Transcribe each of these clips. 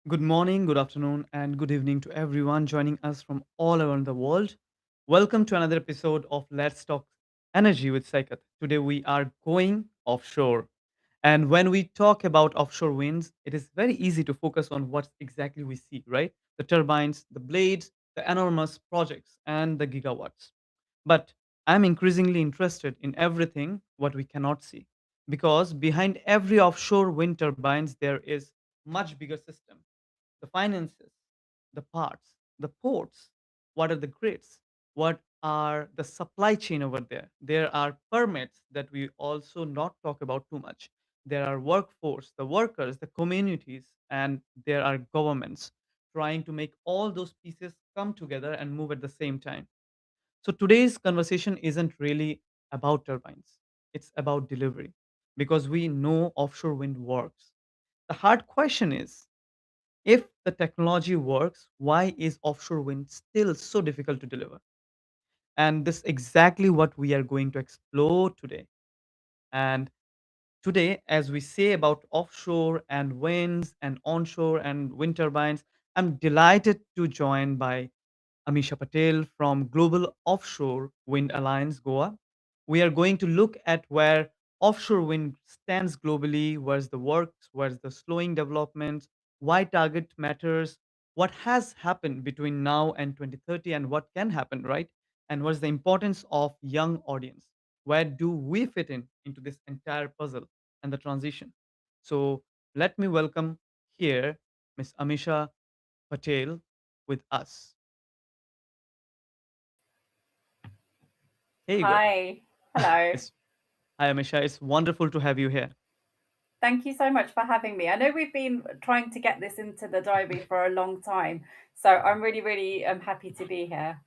Good morning, good afternoon, and good evening to everyone joining us from all around the world. Welcome to another episode of Let's Talk Energy with Saikat. Today we are going offshore. And when we talk about offshore winds, it is very easy to focus on what exactly we see, right? The turbines, the blades, the enormous projects, and the gigawatts. But I'm increasingly interested in everything what we cannot see. Because behind every offshore wind turbines, there is much bigger system, the finances, the parts, the ports, what are the grids, what are the supply chain over there. There are permits that we also not talk about too much. There are workforce, the workers, the communities, and there are governments trying to make all those pieces come together and move at the same time. So today's conversation isn't really about turbines. It's about delivery because we know offshore wind works. The hard question is, if the technology works, why is offshore wind still so difficult to deliver? And this is exactly what we are going to explore today. And today, as we say about offshore and winds and onshore and wind turbines, I'm delighted to join by Amisha Patel from Global Offshore Wind Alliance, Goa. We are going to look at where offshore wind stands globally, where's the works, where's the slowing developments, why target matters, what has happened between now and 2030, and what can happen, right? And what's the importance of young audience? Where do we fit in into this entire puzzle and the transition? So let me welcome here Miss Amisha Patel with us. Hey, good. Hi. Hello. It's Hi, Amisha. It's wonderful to have you here. Thank you so much for having me. I know we've been trying to get this into the diary for a long time, so I'm really, really happy to be here.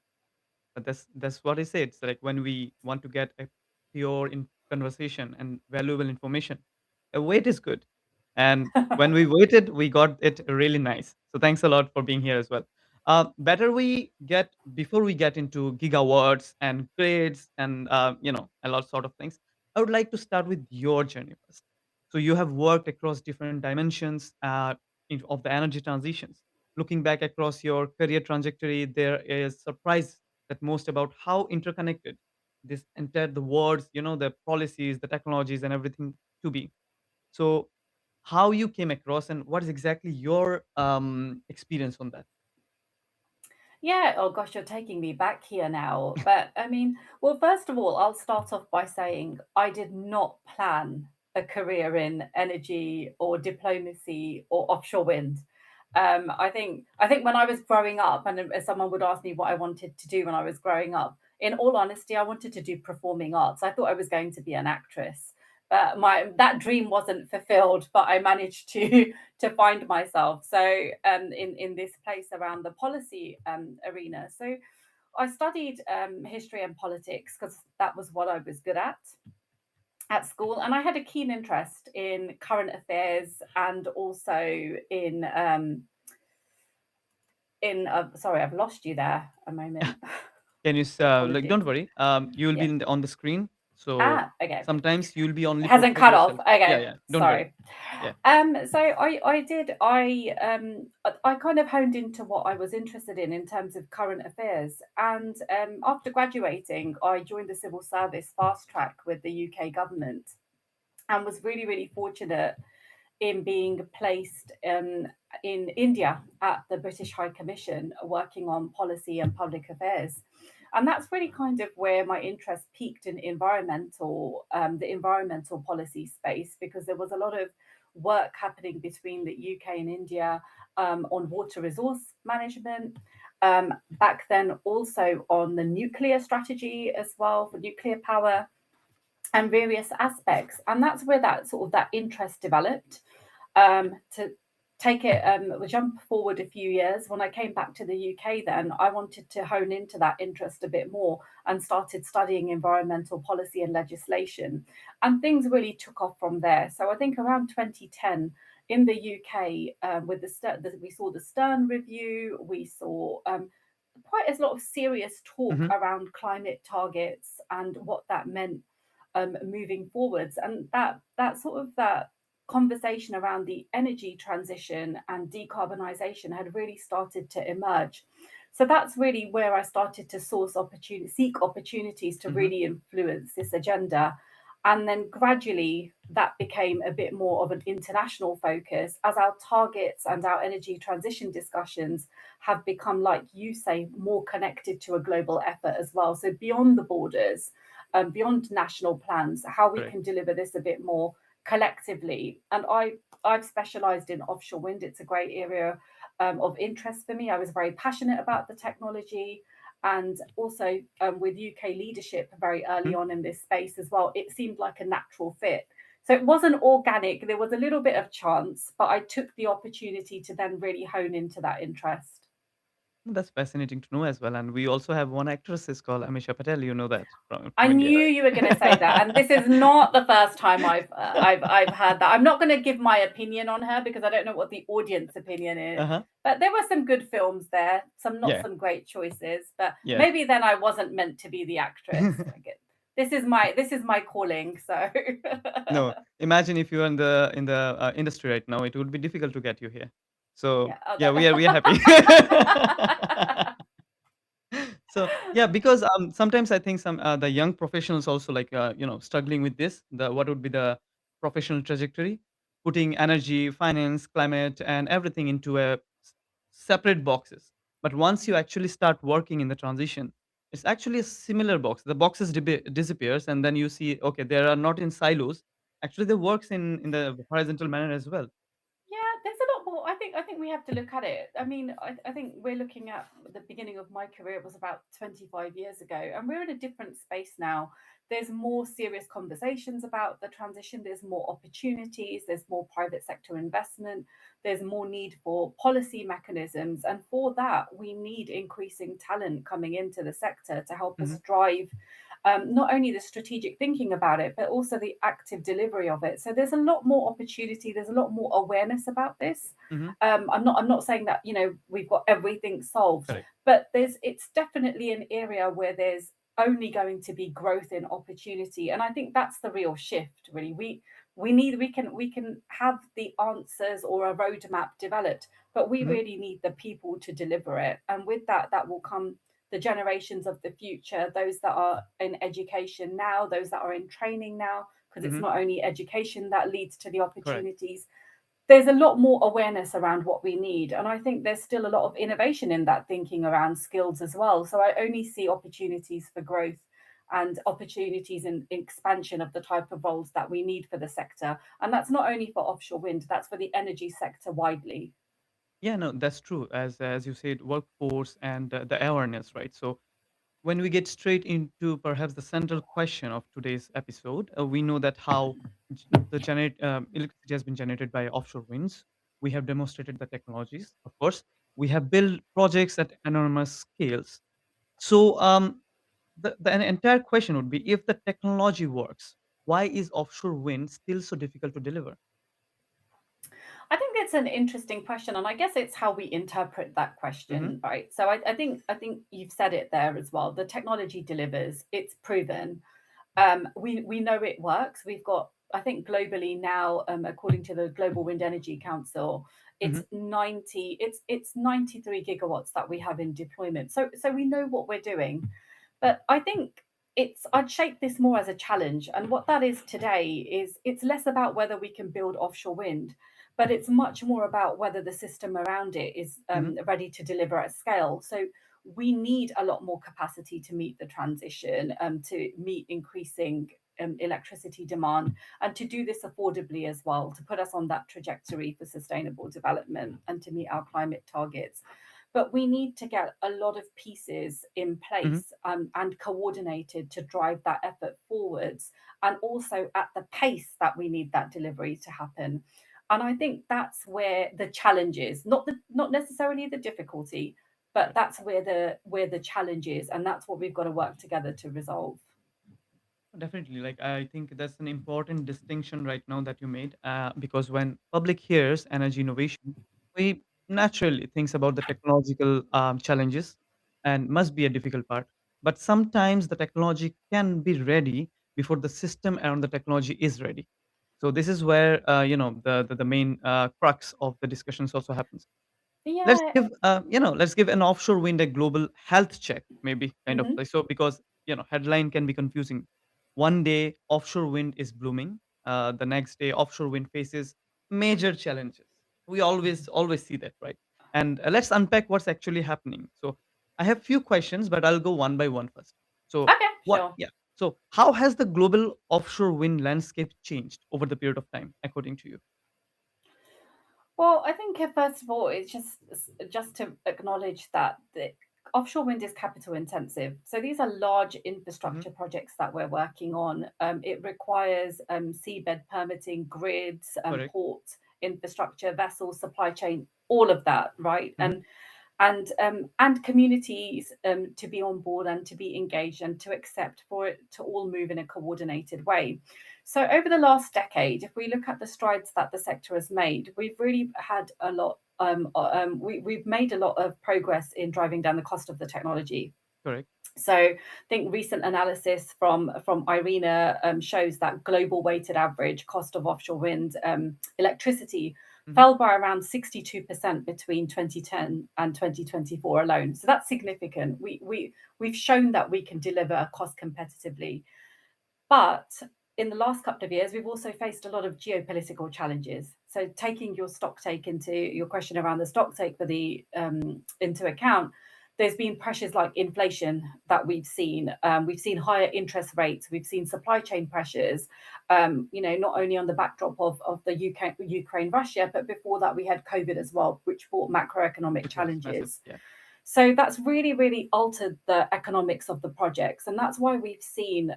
But that's what I say. It's like when we want to get a pure conversation and valuable information, a wait is good. And when we waited, we got it really nice. So thanks a lot for being here as well. Better we get before we get into gigawatts and grades and a lot sort of things. I would like to start with your journey first. So you have worked across different dimensions of the energy transitions. Looking back across your career trajectory, there is surprise that most about how interconnected this entire the words, the policies, the technologies, and everything to be. So, how you came across and what is exactly your experience on that? Yeah, oh gosh, you're taking me back here now. But I mean, well, first of all, I'll start off by saying I did not plan a career in energy or diplomacy or offshore wind. I think when I was growing up, and if someone would ask me what I wanted to do when I was growing up, in all honesty, I wanted to do performing arts. I thought I was going to be an actress. But my that dream wasn't fulfilled, but I managed to to find myself. So in this place around the policy arena. So I studied history and politics because that was what I was good at school, and I had a keen interest in current affairs and also in sorry, I've lost you there a moment. Can you like? Apologies. Don't worry. You will be Yeah. on the screen. So Okay. sometimes you'll be It only hasn't portray cut off. yourself. Yeah, Okay, yeah. Don't worry. sorry. Yeah. So I kind of honed into what I was interested in terms of current affairs, and after graduating, I joined the civil service fast track with the UK government, and was really really fortunate in being placed in India at the British High Commission, working on policy and public affairs. And that's really kind of where my interest peaked in the environmental policy space, because there was a lot of work happening between the UK and India on water resource management. Back then, also on the nuclear strategy as well for nuclear power and various aspects. And that's where that sort of that interest developed to take it we jump forward a few years. When I came back to the UK, then I wanted to hone into that interest a bit more and started studying environmental policy and legislation, and things really took off from there. So I think around 2010 in the UK, with we saw the Stern Review, we saw quite a lot of serious talk Hmm. around climate targets and what that meant moving forwards, and that sort of that conversation around the energy transition and decarbonisation had really started to emerge. So that's really where I started to seek opportunities to Hmm. really influence this agenda. And then gradually that became a bit more of an international focus as our targets and our energy transition discussions have become, like you say, more connected to a global effort as well. So beyond the borders, beyond national plans, how we Correct. can deliver this a bit more collectively. And I've specialised in offshore wind. It's a great area of interest for me. I was very passionate about the technology, and also with UK leadership very early Mhm. on in this space as well. It seemed like a natural fit. So it wasn't organic. There was a little bit of chance, but I took the opportunity to then really hone into that interest. That's fascinating to know as well. And we also have one actress is called Amisha Patel. You know that I from India, knew you were going to say that, and this is not the first time I've heard that. I'm not going to give my opinion on her because I don't know what the audience opinion is. Uh-huh. But there were some good films there, some not Yeah. some great choices. But Yes. maybe then I wasn't meant to be the actress. I get this is my calling. So No, imagine if you are in the industry right now, it would be difficult to get you here. So yeah, oh, yeah, we are happy. So yeah, because sometimes I think some the young professionals also like struggling with this. The what would be the professional trajectory, putting energy, finance, climate, and everything into separate boxes. But once you actually start working in the transition, it's actually a similar box. The boxes disappears, and then you see okay, they are not in silos. Actually, they works in the horizontal manner as well. Yeah, there's a lot more. I think we have to look at it. I mean, I think we're looking at the beginning of my career was about 25 years ago, and we're in a different space now. There's more serious conversations about the transition. There's more opportunities. There's more private sector investment. There's more need for policy mechanisms, and for that, we need increasing talent coming into the sector to help Hmm. us drive not only the strategic thinking about it, but also the active delivery of it. So there's a lot more opportunity. There's a lot more awareness about this. Hmm. I'm not saying that we've got everything solved, Correct. but it's definitely an area where there's only going to be growth in opportunity, and I think that's the real shift. Really, we can have the answers or a roadmap developed, but we Hmm. really need the people to deliver it, and with that, that will come the generations of the future, those that are in education now, those that are in training now, because it's Hmm. not only education that leads to the Correct. opportunities. There's a lot more awareness around what we need. And I think there's still a lot of innovation in that thinking around skills as well. So I only see opportunities for growth and opportunities in expansion of the type of roles that we need for the sector. And that's not only for offshore wind, that's for the energy sector widely. Yeah, no, that's true. As you said, workforce and the awareness, right? So when we get straight into perhaps the central question of today's episode, we know that how electricity has been generated by offshore winds. We have demonstrated the technologies, of course. We have built projects at enormous scales. So the entire question would be if the technology works, why is offshore wind still so difficult to deliver? I think it's an interesting question, and I guess it's how we interpret that Hmm. question, right? So I think you've said it there as well. The technology delivers; it's proven. We know it works. We've got, I think, globally now, according to the Global Wind Energy Council, Hmm. it's 93 gigawatts that we have in deployment. So we know what we're doing. But I think I'd shape this more as a challenge. And what that is today is it's less about whether we can build offshore wind, but it's much more about whether the system around it is Hmm. ready to deliver at scale. So we need a lot more capacity to meet the transition, to meet increasing electricity demand, and to do this affordably as well, to put us on that trajectory for sustainable development and to meet our climate targets. But we need to get a lot of pieces in Hmm. place and coordinated to drive that effort forwards, and also at the pace that we need that delivery to happen. And I think that's where the challenge is, not necessarily the difficulty, but Correct. that's where the challenge is, and that's what we've got to work together to resolve. Definitely. Like, I think that's an important distinction right now that you made, because when public hears energy innovation, we naturally thinks about the technological challenges and must be a difficult part. But sometimes the technology can be ready before the system around the technology is ready. So this is where the main crux of the discussions also happens. Yeah. Let's give an offshore wind a global health check, maybe kind of Mhm. like so, because headline can be confusing. One day offshore wind is blooming, the next day offshore wind faces major challenges. We always see that, right? And let's unpack what's actually happening. So I have few questions, but I'll go one by one first. So Okay, what? sure. Yeah. So how has the global offshore wind landscape changed over the period of time, according to you? Well, I think first of all, it's just to acknowledge that the offshore wind is capital intensive. So these are large Hmm. infrastructure projects that we're working on. It requires seabed permitting, grids, Correct. port infrastructure, vessels, supply chain, all of that, right? Hmm. And communities to be on board and to be engaged and to accept for it to all move in a coordinated way. So over the last decade, if we look at the strides that the sector has made, we've really had a lot. We've made a lot of progress in driving down the cost of the technology. Correct. So I think recent analysis from IRENA shows that global weighted average cost of offshore wind electricity Hmm. fell by around 62% between 2010 and 2024 alone. So that's significant. We've shown that we can deliver cost competitively. But in the last couple of years, we've also faced a lot of geopolitical challenges. So, taking your stock take into your question around the stock take for the into account, there's been pressures like inflation that we've seen. We've seen higher interest rates. We've seen supply chain pressures. Not only on the backdrop of the UK, Ukraine, Russia, but before that we had COVID as well, which brought macroeconomic Which was massive. challenges. Yeah. So that's really, really altered the economics of the projects, and that's why we've seen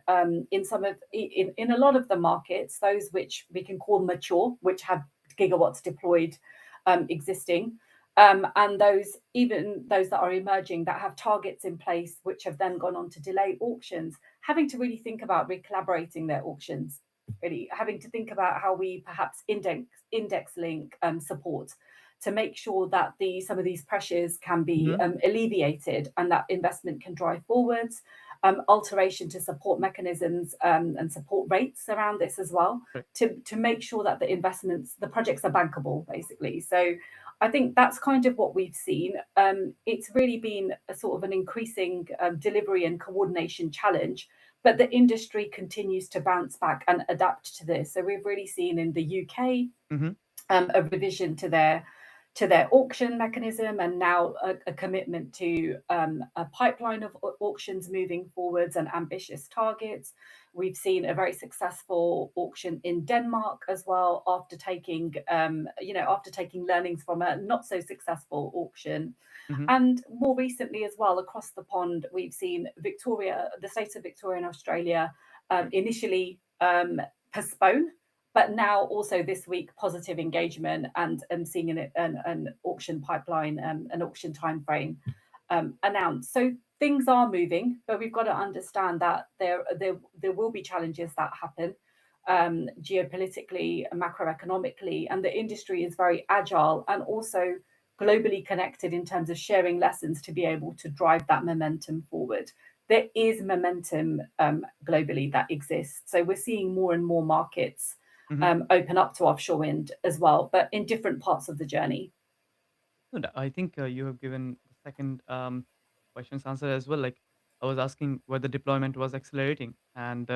in a lot of the markets, those which we can call mature, which have gigawatts deployed existing, and those that are emerging that have targets in place, which have then gone on to delay auctions, having to really think about recollaborating their auctions, really having to think about how we perhaps index link support to make sure that some of these pressures can be Mhm. alleviated and that investment can drive forwards. Alteration to support mechanisms and support rates around this as well Correct. to make sure that the projects are bankable, basically. So I think that's kind of what we've seen. It's really been a sort of an increasing delivery and coordination challenge, but the industry continues to bounce back and adapt to this. So we've really seen in the UK Mhm. a revision to their auction mechanism, and now a commitment to a pipeline of auctions moving forwards and ambitious targets. We've seen a very successful auction in Denmark as well, after taking learnings from a not so successful auction. Mhm. And more recently, as well, across the pond, we've seen the state of Victoria in Australia, Correct. initially postpone, but now also this week, positive engagement and seeing an auction pipeline, an auction timeframe announced. So things are moving, but we've got to understand that there will be challenges that happen geopolitically, macroeconomically, and the industry is very agile and also globally connected in terms of sharing lessons to be able to drive that momentum forward. There is momentum globally that exists. So we're seeing more and more markets Mhm. open up to offshore wind as well, but in different parts of the journey. Good. I think you have given the second question's answer as well. Like, I was asking whether deployment was accelerating, and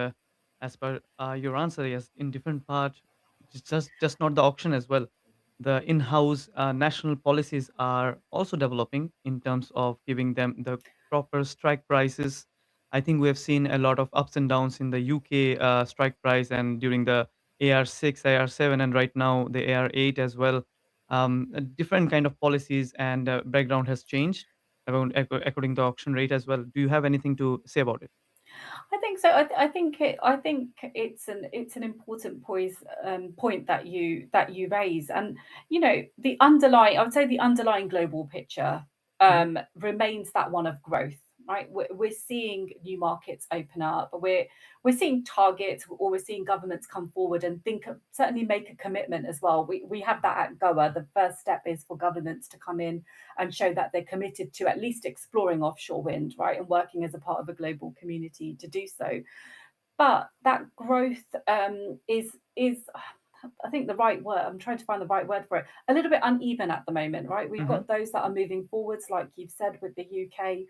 as per your answer, yes, in different part, just not the auction as well. The in-house national policies are also developing in terms of giving them the proper strike prices. I think we have seen a lot of ups and downs in the UK strike price, and during the AR6, AR7, and right now the AR8 as well. A different kind of policies and background has changed according to auction rate as well. Do you have anything to say about it? I think so. I think it's an important point that you raise, and the underlying, I would say the underlying global picture Mhm, remains that one of growth. Right, we're seeing new markets open up. We're seeing targets, or we're seeing governments come forward and certainly make a commitment as well. We have that at GOA. The first step is for governments to come in and show that they're committed to at least exploring offshore wind, right, and working as a part of a global community to do so. But that growth is I think the right word. I'm trying to find the right word for it. A little bit uneven at the moment, right? We've mhm, got those that are moving forwards, like you've said, with the UK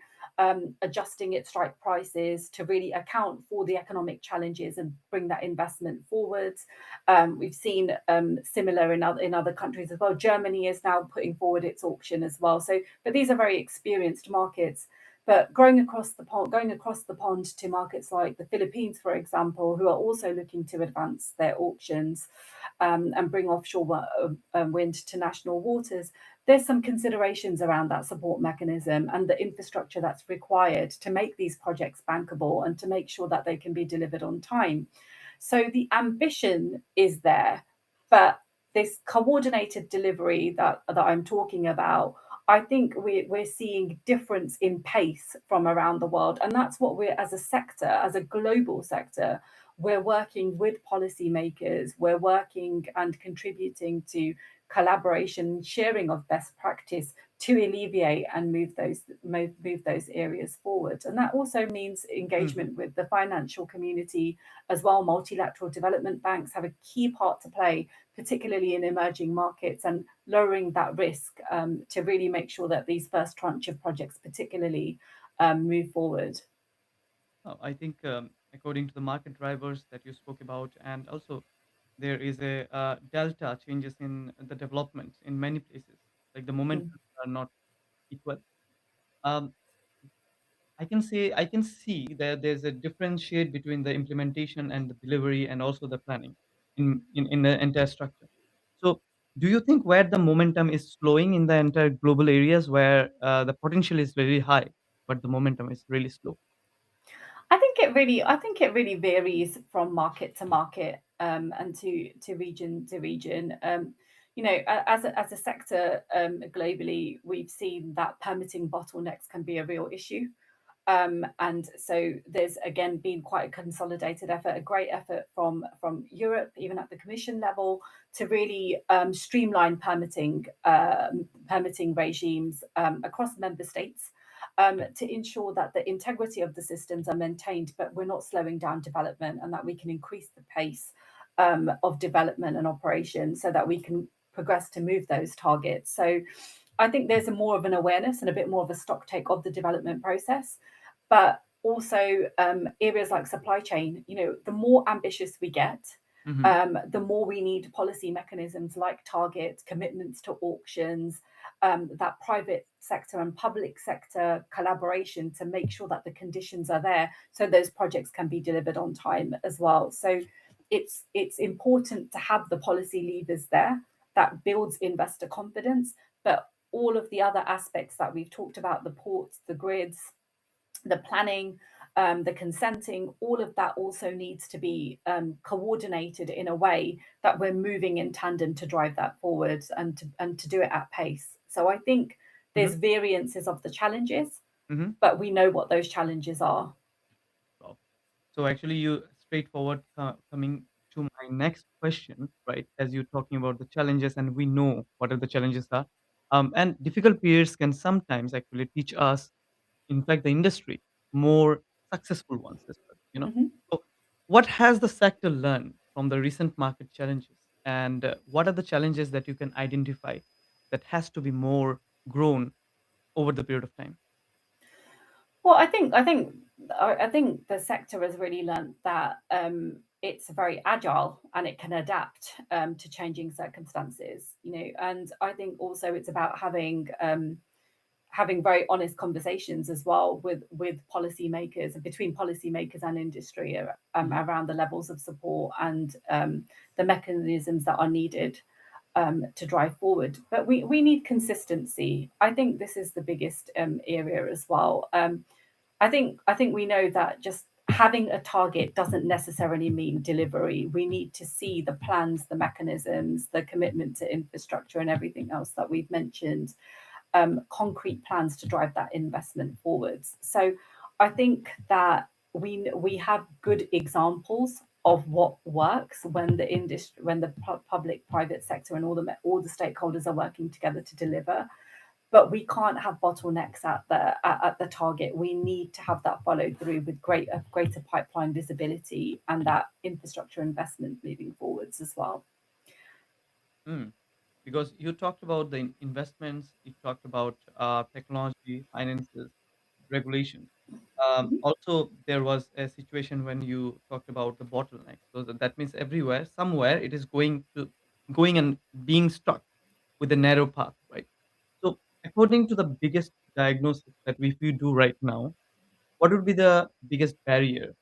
adjusting its strike prices to really account for the economic challenges and bring that investment forwards. We've seen similar in other countries as well. Germany is now putting forward its auction as well. So, but these are very experienced markets. But going across the pond to markets like the Philippines, for example, who are also looking to advance their auctions and bring offshore wind to national waters, there's some considerations around that support mechanism and the infrastructure that's required to make these projects bankable and to make sure that they can be delivered on time. So the ambition is there, but this coordinated delivery that I'm talking about, I think we're seeing difference in pace from around the world. And that's what we're, as a sector, as a global sector, we're working with policymakers, we're working and contributing to collaboration, sharing of best practice to alleviate and move those areas forward. And that also means mhm. engagement with the financial community as well. Multilateral development banks have a key part to play, particularly in emerging markets, and lowering that risk to really make sure that these first tranche of projects, particularly, move forward. I think, according to the market drivers that you spoke about, and also there is a delta changes in the development in many places. Like the Mm. momentum are not equal. Um, I can see that there's a differentiate between the implementation and the delivery and also the planning in the entire structure. So, do you think where the momentum is slowing in the entire global areas where the potential is very high, but the momentum is really slow? I think it really varies from market to market and to region to region. As a sector globally, we've seen that permitting bottlenecks can be a real issue. And so there's again been quite a consolidated effort, a great effort from Europe, even at the Commission level, to really streamline permitting regimes across member states to ensure that the integrity of the systems are maintained, but we're not slowing down development, and that we can increase the pace of development and operation so that we can progress to move those targets. So I think there's a more of an awareness and a bit more of a stock take of the development process, but also areas like supply chain. The more ambitious we get, Mhm, the more we need policy mechanisms like targets, commitments to auctions, that private sector and public sector collaboration to make sure that the conditions are there so those projects can be delivered on time as well. So it's important to have the policy levers there that builds investor confidence, but all of the other aspects that we've talked about, the ports, the grids, the planning, the consenting, all of that also needs to be coordinated in a way that we're moving in tandem to drive that forward and to do it at pace. So I think there's mhm, variances of the challenges, mhm. but we know what those challenges are. Wow. So actually, you straightforward coming to my next question, right? As you're talking about the challenges, and we know what are the challenges are, and difficult periods can sometimes actually teach us, in fact, the industry more successful ones as well. Mhm. So, what has the sector learned from the recent market challenges, and what are the challenges that you can identify that has to be more grown over the period of time? Well, I think the sector has really learnt that it's very agile and it can adapt to changing circumstances. And I think also it's about having very honest conversations as well with policymakers and between policymakers and industry Mhm, around the levels of support and the mechanisms that are needed to drive forward. But we need consistency. I think this is the biggest area as well. I think we know that just having a target doesn't necessarily mean delivery. We need to see the plans, the mechanisms, the commitment to infrastructure, and everything else that we've mentioned, concrete plans to drive that investment forwards. So I think that we have good examples of what works when the industry, when the public, private sector, and all the stakeholders are working together to deliver. But we can't have bottlenecks at the target. We need to have that followed through with greater pipeline visibility and that infrastructure investment moving forwards as well. Mm. Because you talked about the investments, you talked about technology, finances, regulation. Mhm. Also, there was a situation when you talked about the bottlenecks. So that means everywhere, somewhere, it is going and being stuck with a narrow path, right? So, according to the biggest diagnosis that we do right now, what would be the biggest barrier?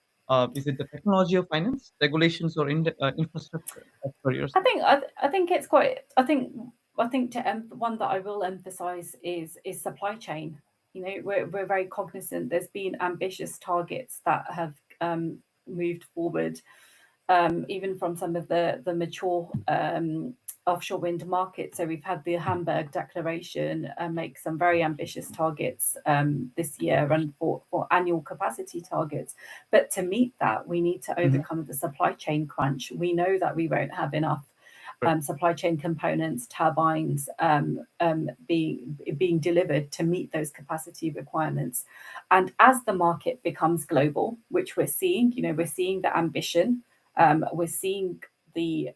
Is it the technology or finance, regulations, or infrastructure, as per your I side? think I think it's quite. I think one that I will emphasise is supply chain. You know, we're very cognizant. There's been ambitious targets that have moved forward, even from some of the mature offshore wind markets. So we've had the Hamburg Declaration make some very ambitious targets this year and for annual capacity targets. But to meet that, we need to Mhm. overcome the supply chain crunch. We know that we won't have enough Correct. supply chain components, turbines being delivered to meet those capacity requirements. And as the market becomes global, which we're seeing, you know, we're seeing the ambition, we're seeing the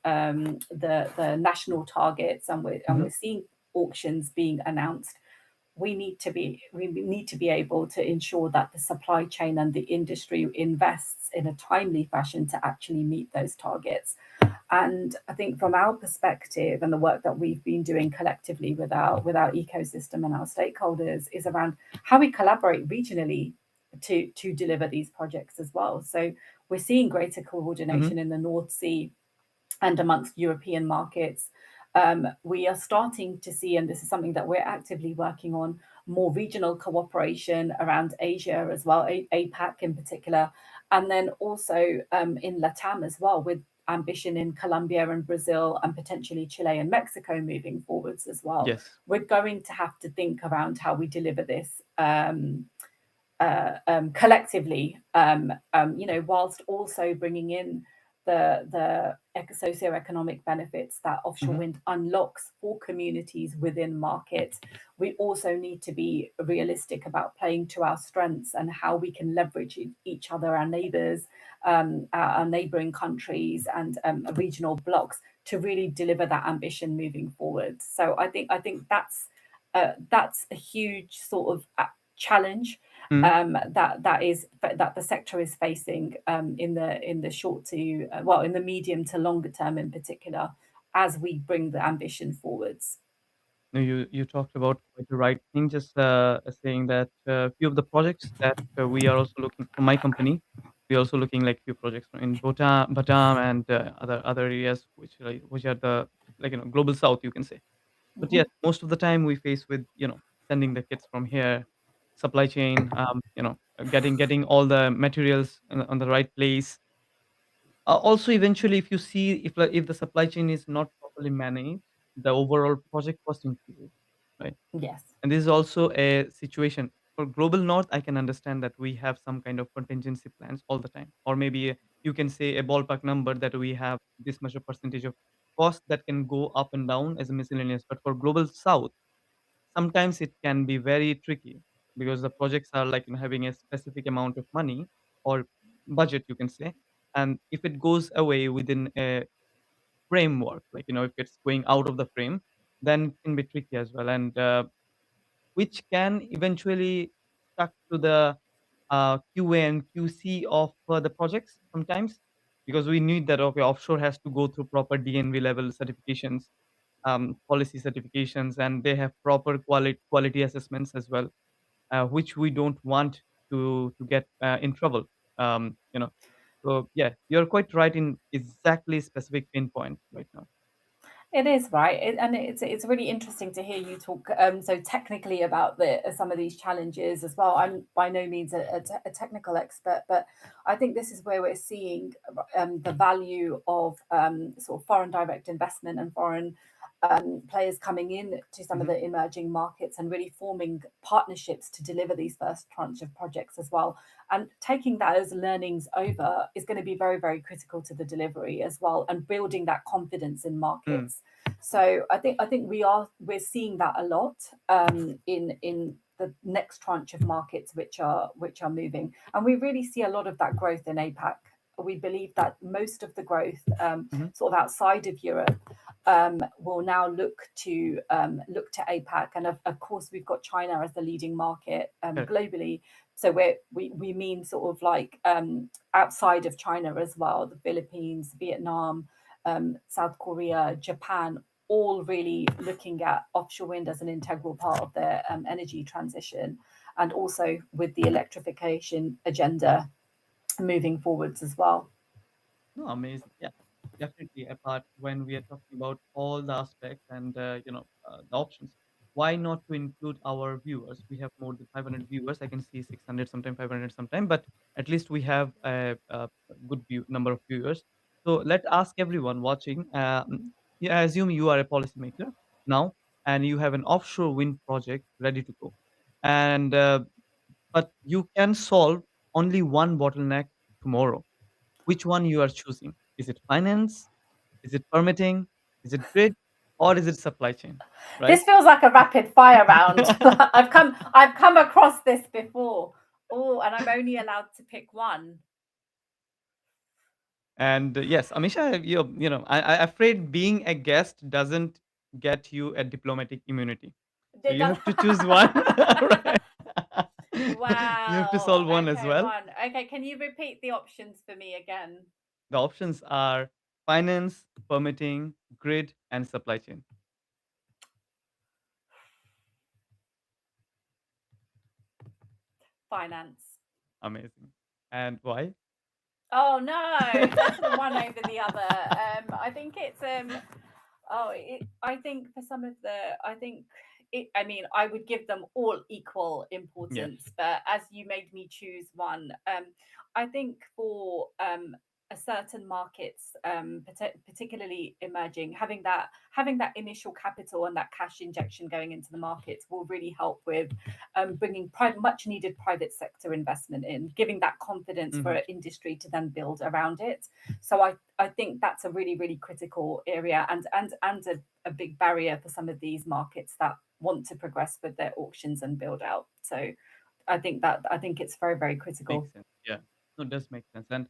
national targets, and we're Mhm. seeing auctions being announced. We need to be able to ensure that the supply chain and the industry invests in a timely fashion to actually meet those targets. And I think from our perspective and the work that we've been doing collectively with our ecosystem and our stakeholders is around how we collaborate regionally to deliver these projects as well. So we're seeing greater Mhm. coordination in the North Sea and amongst European markets. We are starting to see, and this is something that we're actively working on, more regional cooperation around Asia as well, APAC in particular, and then also in LATAM as well, with ambition in Colombia and Brazil and potentially Chile and Mexico moving forwards as well. Yes. We're going to have to think around how we deliver this collectively, you know, whilst also bringing in the socioeconomic benefits that offshore Mhm. wind unlocks for communities within markets. We also need to be realistic about playing to our strengths and how we can leverage each other, our neighbours, our neighbouring countries, and regional blocks to really deliver that ambition moving forward. So I think that's a huge sort of challenge Mhm. that the sector is facing in the short to well, in the medium to longer term in particular, as we bring the ambition forwards. No, you talked about quite the right thing, just saying that few of the projects that we are also looking for my company, we're also looking like few projects in Batam and other areas which are the like global south you can say. But Mhm. yes, most of the time we face with sending the kits from here, supply chain, getting all the materials on the right place. Also, eventually, if you see if the supply chain is not properly managed, the overall project cost increases, right? Yes. And this is also a situation for global north. I can understand that we have some kind of contingency plans all the time, or maybe you can say a ballpark number that we have this much a percentage of cost that can go up and down as a miscellaneous. But for global south, sometimes it can be very tricky because the projects are like having a specific amount of money or budget, you can say, and if it goes away within a framework, like if it's going out of the frame, then it can be tricky as well, and which can eventually stuck to the QA and QC of the projects sometimes, because we need that, okay, offshore has to go through proper DNV level certifications, policy certifications, and they have proper quality assessments as well, which we don't want to get in trouble. So yeah, you're quite right in exactly specific pinpoint right now. It is right, and it's really interesting to hear you talk so technically about some of these challenges as well. I'm by no means a technical expert, but I think this is where we're seeing the value of sort of foreign direct investment and foreign players coming in to some of Hmm. the emerging markets and really forming partnerships to deliver these first tranche of projects as well. And taking that as learnings over is going to be very, very critical to the delivery as well, and building that confidence in Mm. markets. So I think we're seeing that a lot in the next tranche of markets which are moving, and we really see a lot of that growth in APAC. We believe that most of the growth Hmm. sort of outside of Europe will now look to APAC, and of course we've got China as the leading market Correct. globally. So we mean sort of like outside of China as well, the Philippines, Vietnam, South Korea, Japan, all really looking at offshore wind as an integral part of their energy transition, and also with the electrification agenda moving forwards as well. No, amazing. Yeah, definitely. Apart when we are talking about all the aspects and the options, why not to include our viewers? We have more than 500 viewers. I can see 600 sometime, 500 sometime, but at least we have a good number of viewers. So let's ask everyone watching. Yeah, assume you are a policymaker now, and you have an offshore wind project ready to go, and but you can solve only one bottleneck tomorrow. Which one you are choosing? Is it finance? Is it permitting? Is it grid? Or is it supply chain? Right? This feels like a rapid fire round. I've come across this before. Oh, and I'm only allowed to pick one. And yes, Amisha, I afraid being a guest doesn't get you a diplomatic immunity. So It you does. have to choose one, right? You have to solve Wow. one as Okay, well. one. Okay, can you repeat the options for me again? The options are finance, permitting, grid, and supply chain. Finance. Amazing. And why? Oh no, one over the other. I think it's I think for some of I think I mean, I would give them all equal Yeah. importance, but as you made me choose one, I think for a certain markets, particularly emerging, having that initial capital and that cash injection going into the markets will really help with bringing much needed private sector investment in, giving that confidence for Hmm. industry to then build around it. So I think that's a really, really critical area, and a big barrier for some of these markets that want to progress with their auctions and build out. So I think it's very, very critical. Makes sense. Yeah. No, it does make sense. And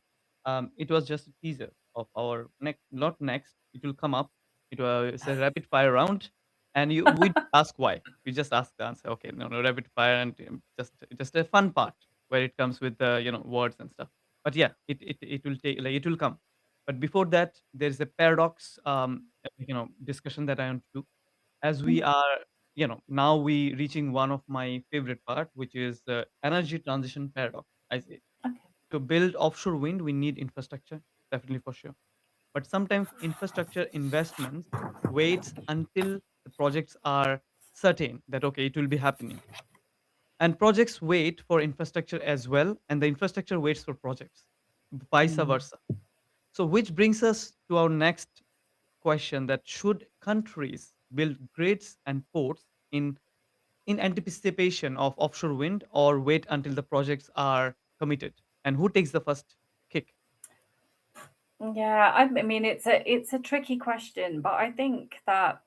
it was just a teaser of our next, not next, it will come up. It's a rapid fire round. And we don't ask why. We just ask the answer. Okay, no, no, rapid fire, and just a fun part where it comes with the words and stuff. But yeah, it will take, like, it will come. But before that, there's a paradox discussion that I want to do. As we are, now we reaching one of my favorite part, which is the energy transition paradox. I say, Okay. to build offshore wind, we need infrastructure, definitely for sure. But sometimes infrastructure investments waits until the projects are certain that okay, it will be happening. And projects wait for infrastructure as well, and the infrastructure waits for projects, vice Mm. versa. So which brings us to our next question, that should countries build grids and ports in anticipation of offshore wind, or wait until the projects are committed? And who takes the first kick? Yeah, I mean it's a tricky question, but I think that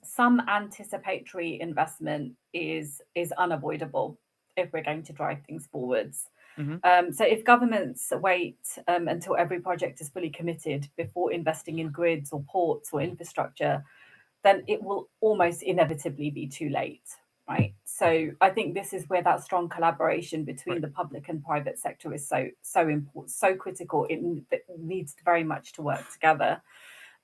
some anticipatory investment is unavoidable if we're going to drive things forwards. Mhm. So if governments wait until every project is fully committed before investing in grids or ports or infrastructure, then it will almost inevitably be too late, right? So I think this is where that strong collaboration between Right. the public and private sector is so important, so critical. It needs very much to work together.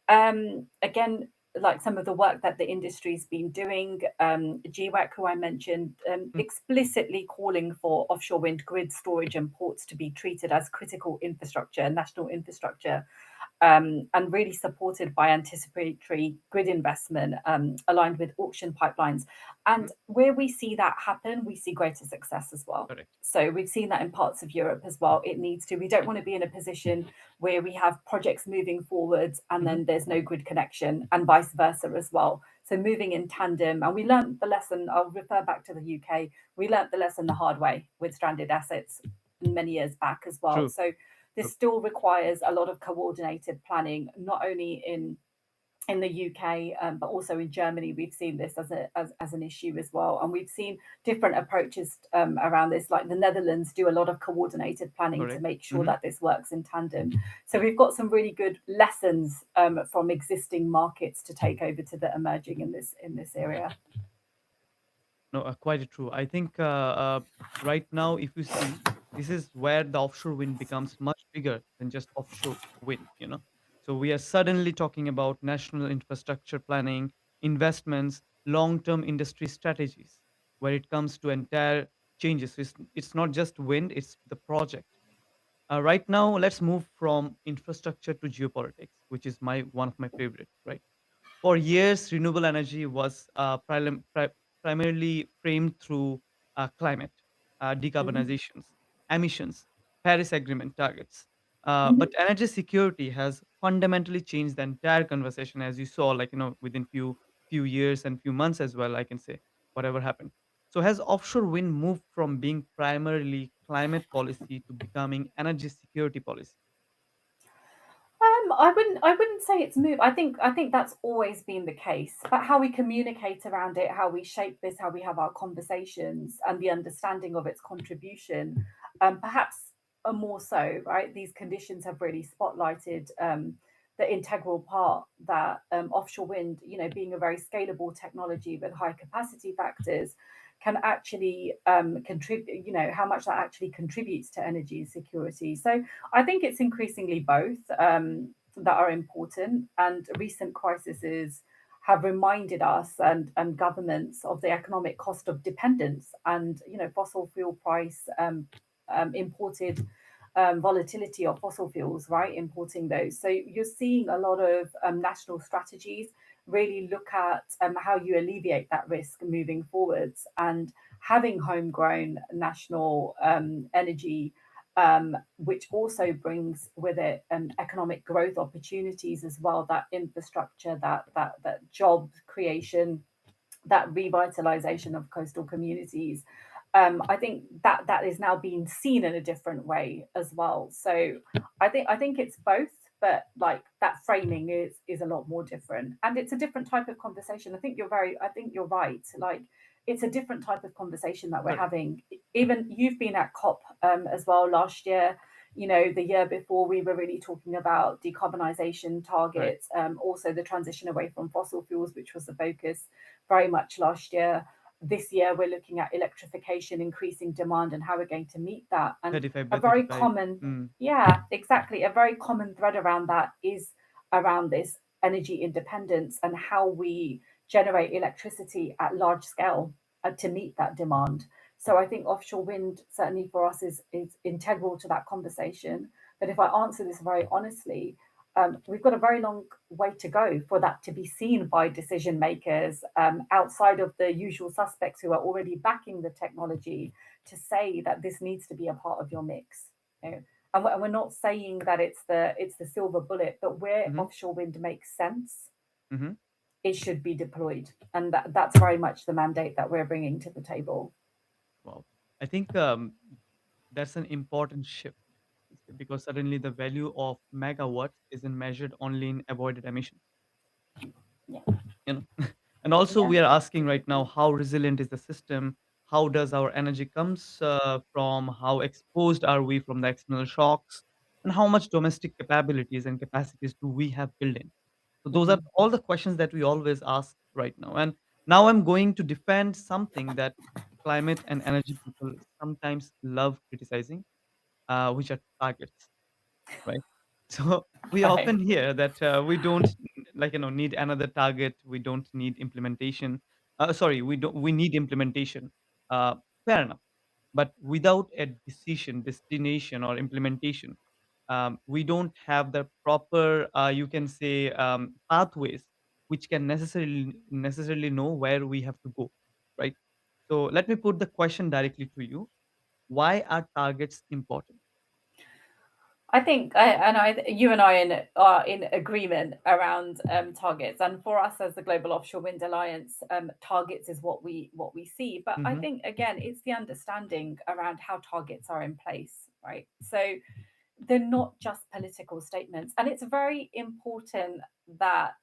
Again, like some of the work that the industry's been doing, GWEC, who I mentioned, Mm. explicitly calling for offshore wind grid storage and ports to be treated as critical infrastructure, national infrastructure. and really supported by anticipatory grid investment aligned with auction pipelines. Mhm. And where we see that happen, we see greater success as well. Correct. So we've seen that in parts of Europe as well. It needs to. We don't want to be in a position where we have projects moving forwards and Mhm. then there's no grid connection, and vice versa as well. So moving in tandem, and we learned the lesson. I'll refer back to the UK. We learned the lesson the hard way with stranded assets many years back as well. True. So this True. still requires a lot of coordinated planning, not only in the UK, but also in Germany. We've seen this as an issue as well, and we've seen different approaches around this. Like the Netherlands do a lot of coordinated planning to Correct. make sure Mhm. that this works in tandem. So we've got some really good lessons from existing markets to take over to the emerging in this area. No, quite true. I think right now, if you see, this is where the offshore wind becomes much bigger than just offshore wind. So we are suddenly talking about national infrastructure planning, investments, long-term industry strategies, where it comes to entire changes. So it's not just wind; it's the project. Right now, let's move from infrastructure to geopolitics, which is my one of my favorite. Right. For years, renewable energy was primarily framed through climate, Mhm. decarbonizations, emissions, Paris Agreement targets. But Mhm. energy security has fundamentally changed the entire conversation, as you saw, like within few years and few months as well. I can say whatever happened. So has offshore wind moved from being primarily climate policy to becoming energy security policy? I wouldn't say it's moved. I think that's always been the case. But how we communicate around it, how we shape this, how we have our conversations, and the understanding of its contribution, perhaps more so, right? These conditions have really spotlighted the integral part that offshore wind, being a very scalable technology with high capacity factors, can actually contribute. How much that actually contributes to energy security. So I think it's increasingly both that are important, and recent crises have reminded us and governments of the economic cost of dependence and fossil fuel price imported volatility of fossil fuels, right? Importing those. So you're seeing a lot of national strategies really look at how you alleviate that risk moving forwards, and having homegrown national energy which also brings with it economic growth opportunities as well. That infrastructure, that job creation, that revitalization of coastal communities. I think that is now being seen in a different way as well. So I think it's both, but like that framing is a lot more different, and it's a different type of conversation. I think you're right. Like it's a different type of conversation that we're Correct. having. Even you've been at COP as well last year. The year before we were really talking about decarbonisation Correct. targets, also the transition away from fossil fuels, which was the focus very much last year. This year, we're looking at electrification, increasing demand, and how we're going to meet that. And 35 a by very 35. common, Mm. yeah, exactly, a very common thread around that is around this energy independence and how we generate electricity at large scale to meet that demand. So I think offshore wind, certainly for us, is integral to that conversation. But if I answer this very honestly, we've got a very long way to go for that to be seen by decision makers outside of the usual suspects who are already backing the technology to say that this needs to be a part of your mix. And we're not saying that it's the silver bullet, but where Mhm. offshore wind makes sense, Mhm. it should be deployed, and that's very much the mandate that we're bringing to the table. Wow. I think that's an important shift because suddenly the value of megawatts isn't measured only in avoided emissions. Yeah, You know, and also yeah. we are asking right now how resilient is the system? How does our energy comes from? How exposed are we from the external shocks? And how much domestic capabilities and capacities do we have built in? So those are Mm. all the questions that we always ask right now. And now I'm going to defend something that climate and energy people sometimes love criticizing, which are targets, right? So we often Right. hear that we don't need another target. We don't need implementation. Sorry, we don't. We need implementation. Fair enough, but without a decision, destination, or implementation, We don't have the proper, you can say, pathways which can necessarily know where we have to go, right? So let me put the question directly to you: why are targets important? I think, you and are in agreement around targets, and for us as the Global Offshore Wind Alliance, targets is what we see. But I Hmm. think again, it's the understanding around how targets are in place, right? So they're not just political statements. And it's very important that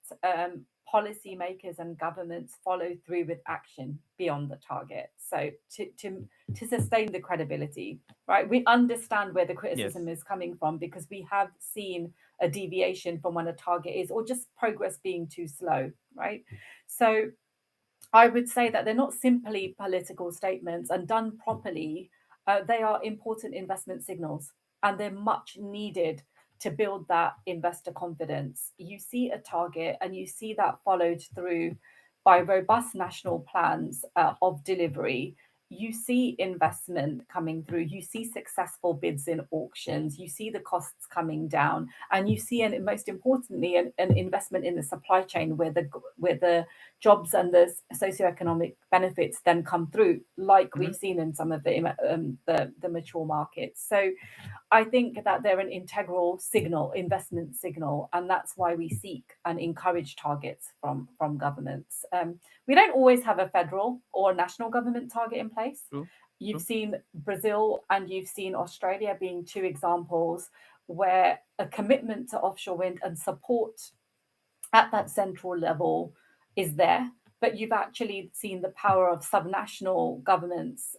policymakers and governments follow through with action beyond the target. So to sustain the credibility, right? We understand where the criticism Yes. is coming from because we have seen a deviation from when a target is, or just progress being too slow, right? So I would say that they're not simply political statements, and done properly, they are important investment signals, and they're much needed to build that investor confidence. You see a target and you see that followed through by robust national plans of delivery. You see investment coming through, you see successful bids in auctions, you see the costs coming down, and you see, and most importantly, an investment in the supply chain where the jobs and the socioeconomic benefits then come through, like Hmm. we've seen in some of the mature markets. So I think that they're an integral signal, investment signal, and that's why we seek and encourage targets from governments. We don't always have a federal or national government target in place. True. You've True. seen Brazil and you've seen Australia being two examples where a commitment to offshore wind and support at that central level is there, but you've actually seen the power of subnational governments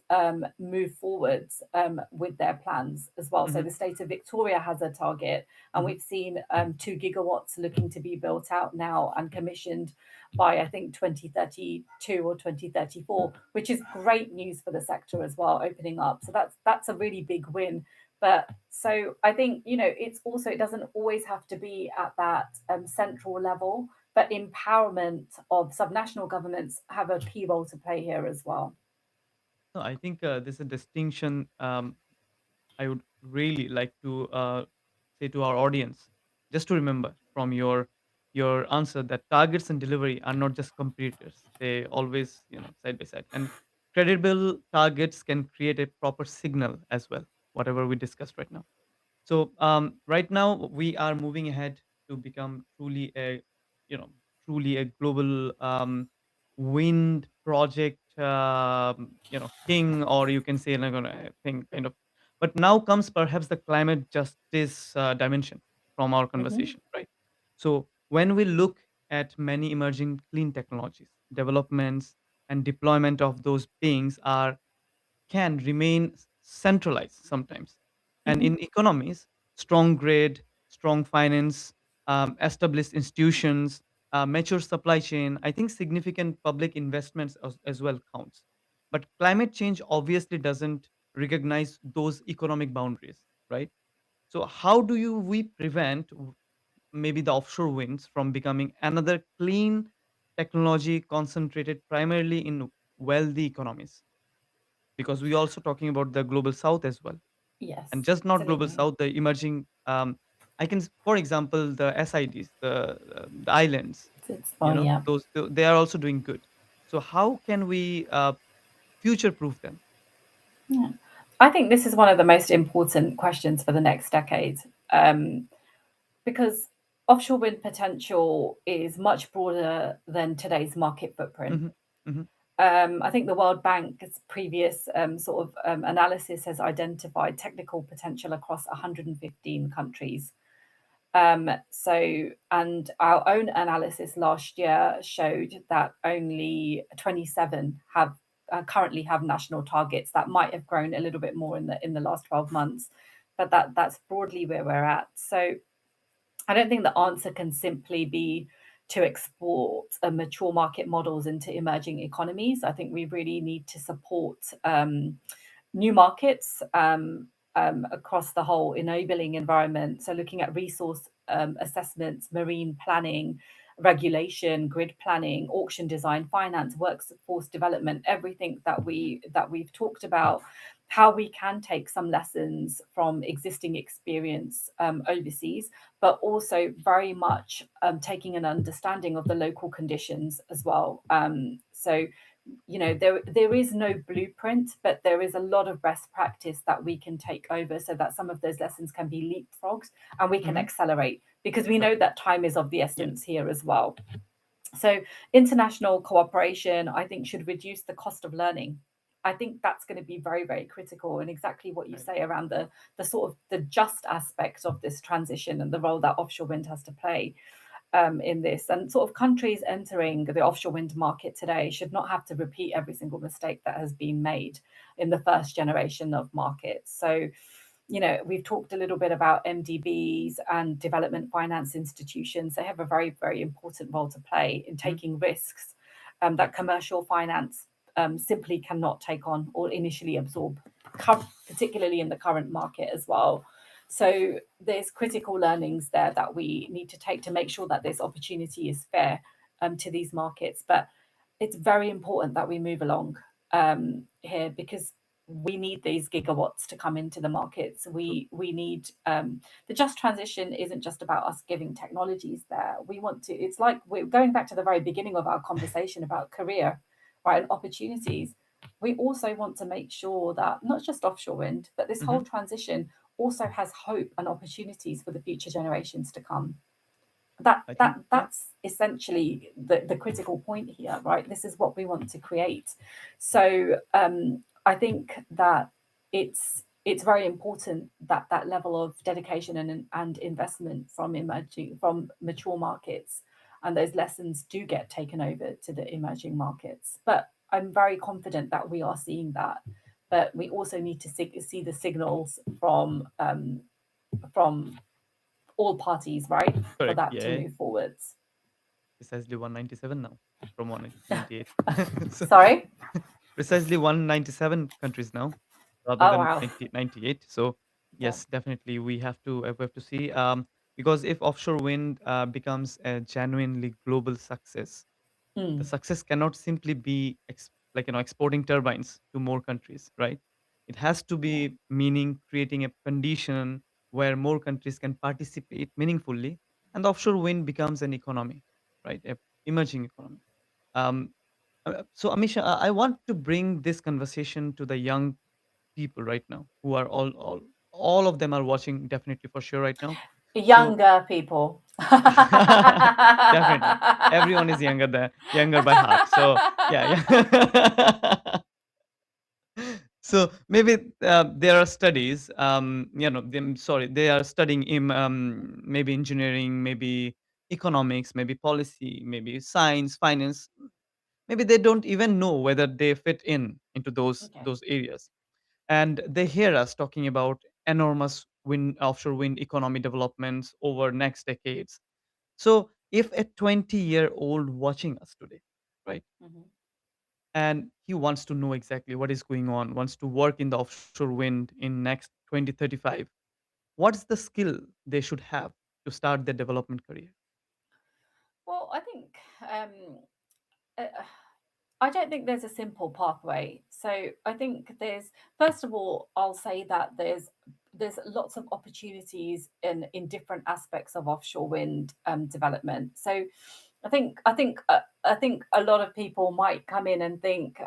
move forwards with their plans as well. So Hmm. the state of Victoria has a target, and Hmm. we've seen 2 gigawatts looking to be built out now and commissioned by I think 2032 or 2034, which is great news for the sector as well, opening up. So that's a really big win. But so I think, it's also, it doesn't always have to be at that central level, but empowerment of subnational governments have a key role to play here as well. No, I think there's a distinction. I would really like to say to our audience, just to remember from your answer, that targets and delivery are not just competitors. They always, side by side. And credible targets can create a proper signal as well, whatever we discussed right now. So right now we are moving ahead to become truly a global wind project, king, or you can say like a thing kind of. But now comes perhaps the climate justice dimension from our Mhm. conversation, right? So when we look at many emerging clean technologies, developments and deployment of those beings are can remain centralized sometimes. And Mhm. in economies, strong grid, strong finance, established institutions, mature supply chain, I think significant public investments as well counts. But climate change obviously doesn't recognize those economic boundaries, right? So how do we prevent maybe the offshore winds from becoming another clean technology concentrated primarily in wealthy economies? Because we also talking about the global south as well, and Yes, just not global absolutely. south, the emerging, for example, the SIDs, the islands, It's fine, yeah. they are also doing good. So how can we future proof them? Yeah. I think this is one of the most important questions for the next decade, um, because offshore wind potential is much broader than today's market footprint. Hmm. Hmm. I think the World Bank's previous sort of analysis has identified technical potential across 115 countries. And our own analysis last year showed that only 27 have currently have national targets. That might have grown a little bit more in the last 12 months, but that's broadly where we're at. So I don't think the answer can simply be to export mature market models into emerging economies. I think we really need to support new markets across the whole enabling environment. So, looking at resource assessments, marine planning, regulation, grid planning, auction design, finance, workforce development, everything that we've talked about how we can take some lessons from existing experience overseas, but also very much taking an understanding of the local conditions as well. So there is no blueprint, but there is a lot of best practice that we can take over, so that some of those lessons can be leapfrogs and we can Hmm. accelerate, because we know Right. that time is of the Yeah. essence here as well. So international cooperation, I think, should reduce the cost of learning. I think that's going to be very, very critical, and exactly what you Right. say around the sort of the just aspect of this transition and the role that offshore wind has to play in this. And sort of countries entering the offshore wind market today should not have to repeat every single mistake that has been made in the first generation of markets. So, we've talked a little bit about MDBs and development finance institutions. They have a very, very important role to play in Hmm. taking risks that commercial finance simply cannot take on or initially absorb, particularly in the current market as well. So there's critical learnings there that we need to take to make sure that this opportunity is fair to these markets. But it's very important that we move along here, because we need these gigawatts to come into the markets. True. We need the just transition isn't just about us giving technologies there. We want to. It's like we're going back to the very beginning of our conversation about career, right, and opportunities. We also want to make sure that not just offshore wind, but this whole Hmm. transition also has hope and opportunities for the future generations to come. that I that think, yeah. that's essentially the critical point here, right? This is what we want to create. So I think that it's very important that that level of dedication and investment from emerging, from mature markets, and those lessons do get taken over to the emerging markets. But I'm very confident that we are seeing that. But we also need to see the signals from all parties, right, for Correct. that to Yeah. move forwards. Precisely 197 now from 198. So Sorry? precisely 197 countries now rather Oh, than wow. 98. So Yeah. yes, definitely we have to see, because if offshore wind becomes a genuinely global success, the Mm. success cannot simply be exporting turbines to more countries, right? It has to Yeah. be meaning creating a condition where more countries can participate meaningfully, and the offshore wind becomes an economy, right? A emerging economy. um, so Amisha, I want to bring this conversation to the young people right now, who are all of them are watching definitely for sure right now. So Younger people. definitely, everyone is younger by heart. So yeah, yeah. So maybe there are studies. Sorry, they are studying in maybe engineering, maybe economics, maybe policy, maybe science, finance. Maybe they don't even know whether they fit in into those Okay. those areas, and they hear us talking about enormous offshore wind economy developments over next decades. So if a 20-year-old watching us today, right, Mhm. and he wants to know exactly what is going on, wants to work in the offshore wind in next 2035, what's the skill they should have to start their development career? Well, I think uh, I don't think there's a simple pathway. So I think there's, first of all, I'll say that there's lots of opportunities in different aspects of offshore wind development. So I think a lot of people might come in and think,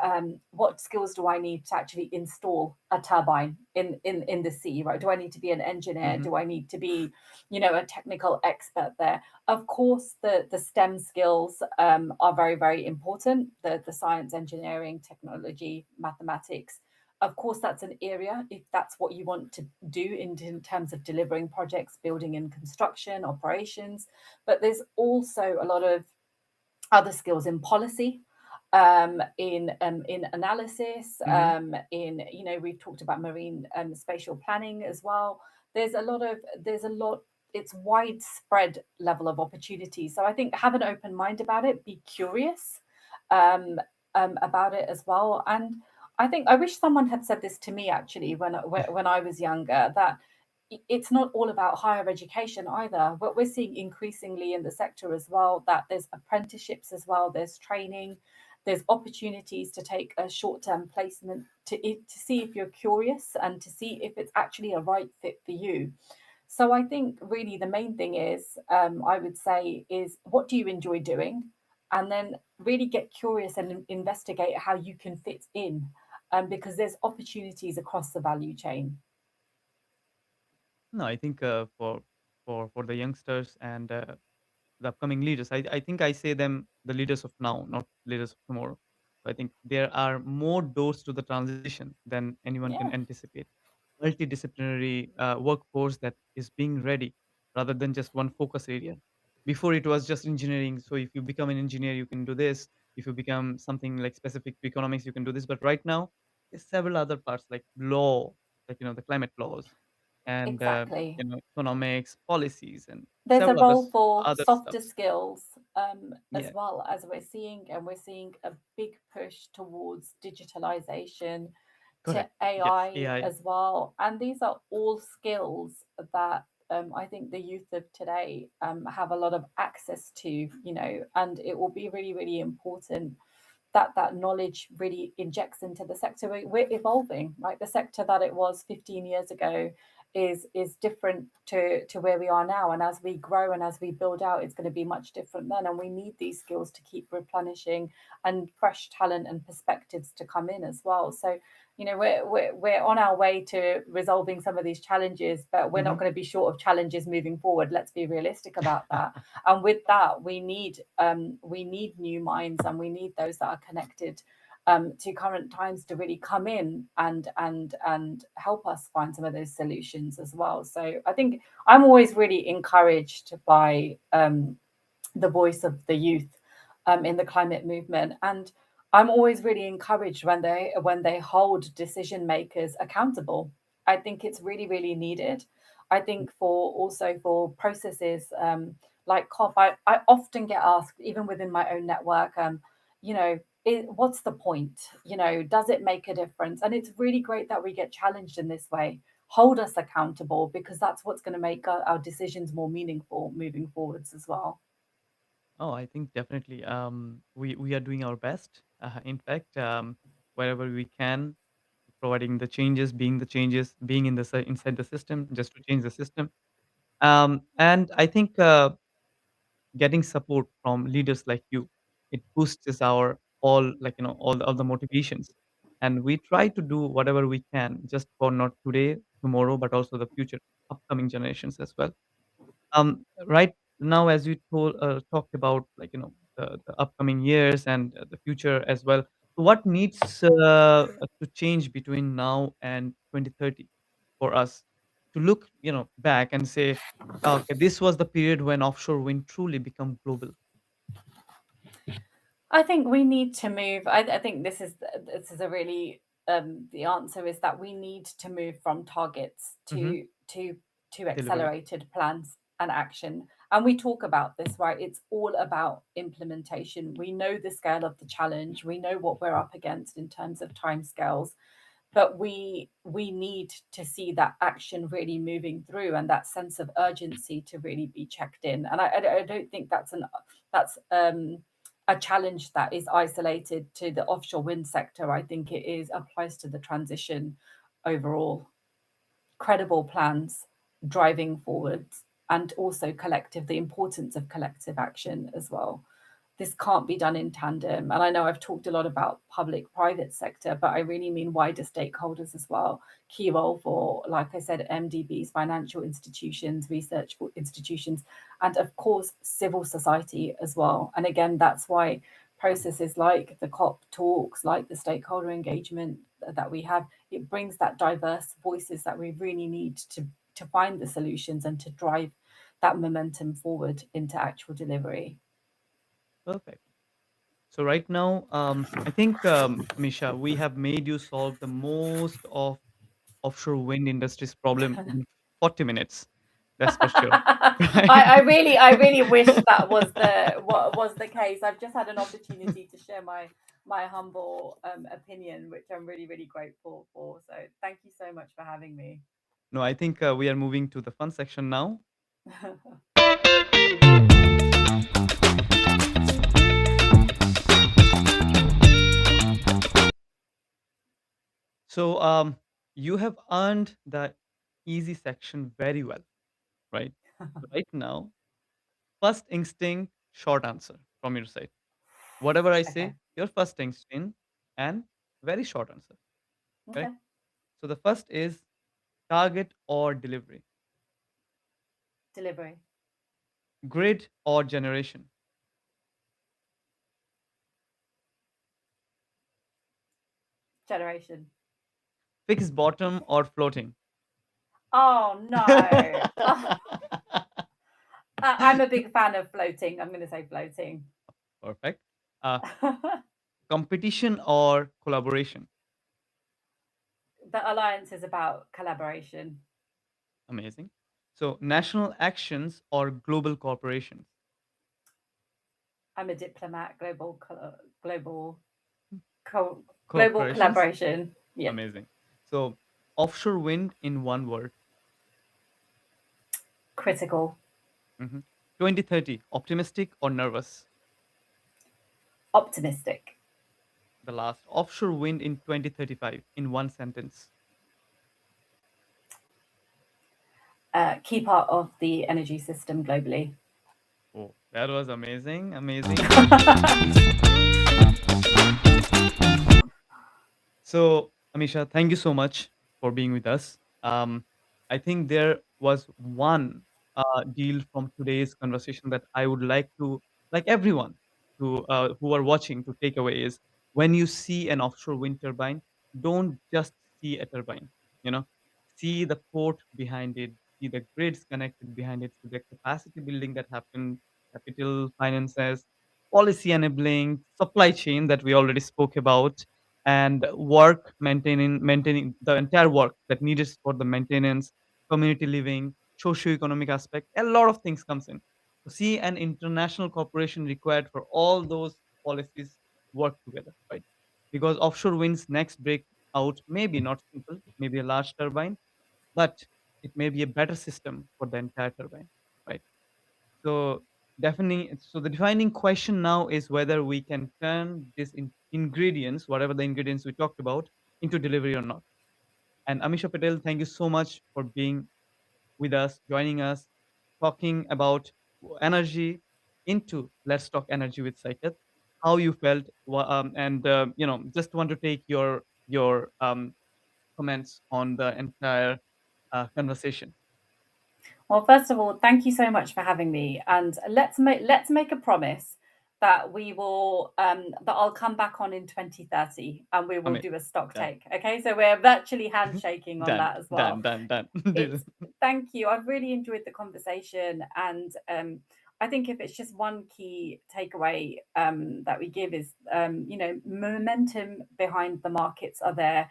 what skills do I need to actually install a turbine in the sea, right? Do I need to be an engineer? Hmm. Do I need to be, a technical expert there? Of course, the STEM skills are very, very important. The science, engineering, technology, mathematics. Of course, that's an area if that's what you want to do in terms of delivering projects, building and construction, operations. But there's also a lot of other skills in policy, in analysis, Hmm. in, we've talked about marine spatial planning as well. There's a lot. It's widespread level of opportunity. So I think have an open mind about it. Be curious um, about it as well. And I think I wish someone had said this to me actually when I was younger, that it's not all about higher education either. But we're seeing increasingly in the sector as well that there's apprenticeships as well, there's training, There's opportunities to take a short-term placement to see if you're curious and to see if it's actually a right fit for you. So I think really the main thing is, I would say, is what do you enjoy doing, and then really get curious and investigate how you can fit in, because there's opportunities across the value chain. No, I think for the youngsters and the upcoming leaders. I think I say them the leaders of now, not leaders of tomorrow. So I think there are more doors to the transition than anyone can Yeah, anticipate. Multidisciplinary workforce that is being ready rather than just one focus area. Before it was just engineering. So if you become an engineer, you can do this. If you become something like specific to economics, you can do this. But right now, there's several other parts like law, like the climate laws, and exactly. economics, policies, and There's a several role for other softer stuffs. skills, as Yeah, well as we're seeing, and we're seeing a big push towards digitalization, to correct. Yes, AI AI. as well. And these are all skills that, I think the youth of today, have a lot of access to, and it will be really, really important that that knowledge really injects into the sector. We're evolving, right? The sector that it was 15 years ago is different to where we are now, and as we grow and as we build out, it's going to be much different then, and we need these skills to keep replenishing and fresh talent and perspectives to come in as well. So we're on our way to resolving some of these challenges, but we're not Mhm. going to be short of challenges moving forward. Let's be realistic about that. And with that, we need new minds, and we need those that are connected, to current times, to really come in and help us find some of those solutions as well. So I think I'm always really encouraged by, the voice of the youth, in the climate movement, and I'm always really encouraged when they hold decision makers accountable. I think it's really, really needed. I think for also for processes, like COP, I often get asked, even within my own network, what's the point? Does it make a difference? And it's really great that we get challenged in this way. Hold us accountable, because that's what's going to make our decisions more meaningful moving forwards as well. Oh, I think definitely. We are doing our best. In fact, wherever we can, providing the changes, being the changes, being inside the system, just to change the system. And I think getting support from leaders like you, it boosts our all the motivations, and we try to do whatever we can just for not today, tomorrow, but also the future, upcoming generations as well. Right now, as you talked about, the upcoming years and the future as well. So what needs to change between now and 2030 for us to look, back and say, okay, this was the period when offshore wind truly become global. I think we need to move. I think this is a really, the answer is that we need to move from targets Hmm. to Delivery. accelerated plans and action. And we talk about this, right? It's all about implementation. We know the scale of the challenge. We know what we're up against in terms of timescales, but we need to see that action really moving through, and that sense of urgency to really be checked in. And I don't think that's a challenge that is isolated to the offshore wind sector. I think it is applies to the transition overall. Credible plans driving forwards, and also collective the importance of collective action as well. This can't be done in tandem. And I know I've talked a lot about public private sector, but I really mean wider stakeholders as well. Key role for, like I said, MDBs, financial institutions, research institutions, and of course civil society as well. And again, that's why processes like the COP talks, like the stakeholder engagement that we have, it brings that diverse voices that we really need to find the solutions and to drive that momentum forward into actual delivery. Perfect. So right now, I think, Misha, we have made you solve the most of offshore wind industry's problem in 40 minutes. That's for sure. Right? I really wish that was the what was the case. I've just had an opportunity to share my humble, opinion, which I'm really, really grateful for. So thank you so much for having me. No, I think we are moving to the fun section now. So you have earned the easy section very well, right? Right now, first instinct, short answer from your side. Whatever I Okay. say, your first instinct and very short answer, Okay. correct? So the first is target or delivery, Delivery. grid or generation, Generation. fixed bottom or floating. Oh no. Oh, I'm a big fan of floating. I'm going to say floating. Perfect. Uh, competition or collaboration. The alliance is about collaboration. Amazing. So national actions or global corporations. I'm a diplomat. Global co- global Corporations. collaboration. Yeah. Amazing. So offshore wind in one word. Critical. Mhm. 2030, optimistic or nervous? Optimistic. The last, offshore wind in 2035 in one sentence. Key part of the energy system globally. Oh, that was amazing. Amazing. So, Amisha, thank you so much for being with us. I think there was one deal from today's conversation that I would like to, like everyone to who are watching, to take away is when you see an offshore wind turbine, don't just see a turbine. You know, see the port behind it, see the grids connected behind it, see the capacity building that happened, capital finances, policy enabling, supply chain that we already spoke about, and work maintaining the entire work that needed for the maintenance, community living, socio-economic aspect. A lot of things comes in. So see an international cooperation required for all those policies work together, right? Because offshore wind's next break out maybe not simple, maybe a large turbine, but it may be a better system for the entire turbine, right? So defining so the defining question now is whether we can turn these ingredients, whatever the ingredients we talked about, into delivery or not. And Amisha Patel, thank you so much for being with us, joining us, talking about energy into Let's Talk Energy with Saikat. How you felt, and just want to take your comments on the entire conversation. Well, first of all, thank you so much for having me, and let's make a promise that we will that I'll come back on in 2030 and we will Amit, do a stock done, take. Okay, so we're virtually handshaking on done, that as well. done, done, done. Deal. It's Thank you. I've really enjoyed the conversation, and I think if it's just one key takeaway that we give is momentum behind the markets are there.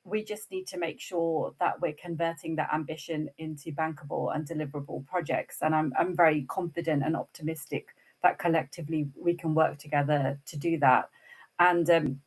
We just need to make sure that we're converting that ambition into bankable and deliverable projects, and I'm very confident and optimistic that collectively we can work together to do that. And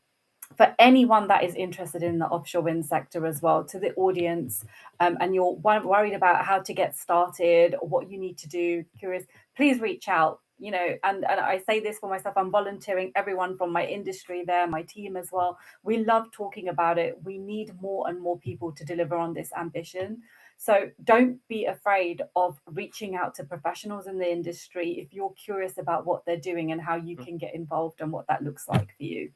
for anyone that is interested in the offshore wind sector as well, to the audience, and you're worried about how to get started or what you need to do, curious, please reach out. And I say this for myself, I'm volunteering everyone from my industry there, my team as well. We love talking about it. We need more and more people to deliver on this ambition. So don't be afraid of reaching out to professionals in the industry if you're curious about what they're doing and how you can get involved and what that looks like for you.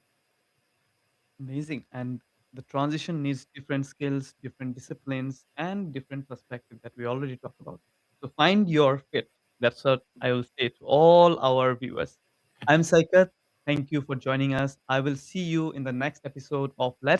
Amazing. And the transition needs different skills, different disciplines, and different perspective that we already talked about. So find your fit. That's what I will say to all our viewers. I'm Saikat. Thank you for joining us. I will see you in the next episode of Let's